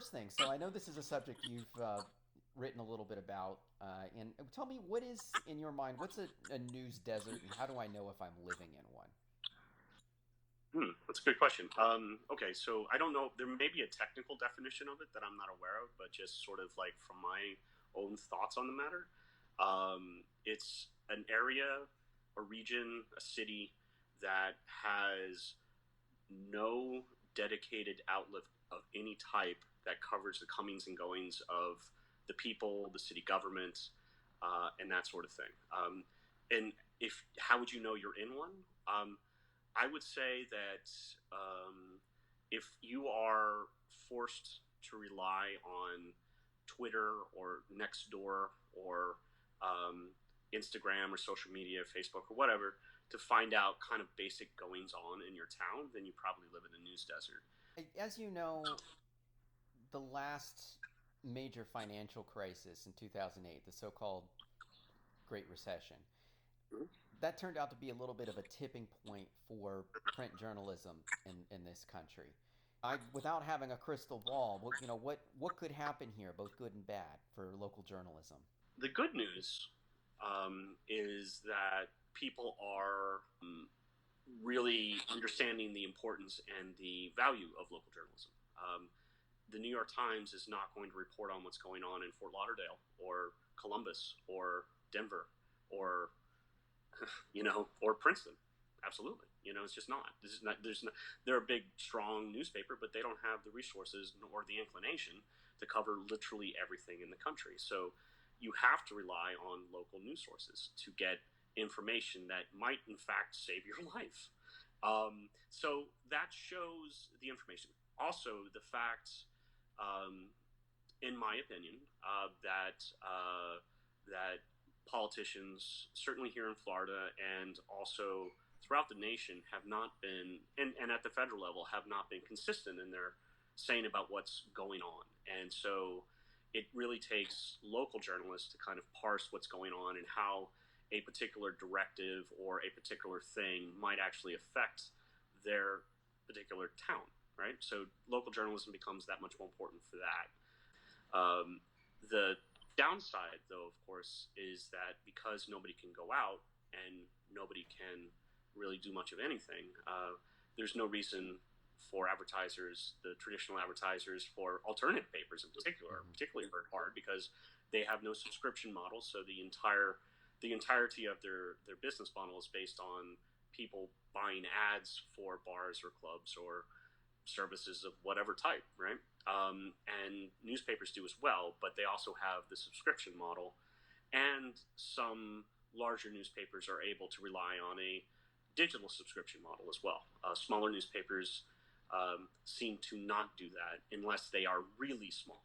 first thing, so I know this is a subject you've written a little bit about, and tell me, what is in your mind? What's a news desert, and how do I know if I'm living in one? That's a good question. Okay, so I don't know. There may be a technical definition of it that I'm not aware of, but just sort of like from my own thoughts on the matter, it's an area, a region, a city that has no dedicated outlet of any type that covers the comings and goings of the people, the city government, and that sort of thing. And if how would you know you're in one? I would say that if you are forced to rely on Twitter or Nextdoor or um, Instagram or social media, Facebook or whatever, to find out kind of basic goings on in your town, then you probably live in a news desert. As you know, the last major financial crisis in 2008, the so-called Great Recession, that turned out to be a little bit of a tipping point for print journalism in this country. Without having a crystal ball, what could happen here, both good and bad, for local journalism? The good news is that people are really understanding the importance and the value of local journalism. The New York Times is not going to report on what's going on in Fort Lauderdale or Columbus or Denver or or Princeton. Absolutely, it's just not. This is not. There's not. They're a big, strong newspaper, but they don't have the resources nor the inclination to cover literally everything in the country. So you have to rely on local news sources to get information that might, in fact, save your life. So that shows the information. Also, the fact, um, in my opinion, that politicians, certainly here in Florida and also throughout the nation, have not been, and at the federal level, have not been consistent in their saying about what's going on. And so it really takes local journalists to kind of parse what's going on and how a particular directive or a particular thing might actually affect their particular town, right? So local journalism becomes that much more important for that. The downside, though, of course, is that because nobody can go out and nobody can really do much of anything, there's no reason for advertisers, the traditional advertisers for alternative papers in particular, are Mm-hmm. particularly hard because they have no subscription model. So the entirety of their business model is based on people buying ads for bars or clubs or services of whatever type, right? And newspapers do as well, but they also have the subscription model. And some larger newspapers are able to rely on a digital subscription model as well. Smaller newspapers seem to not do that unless they are really small.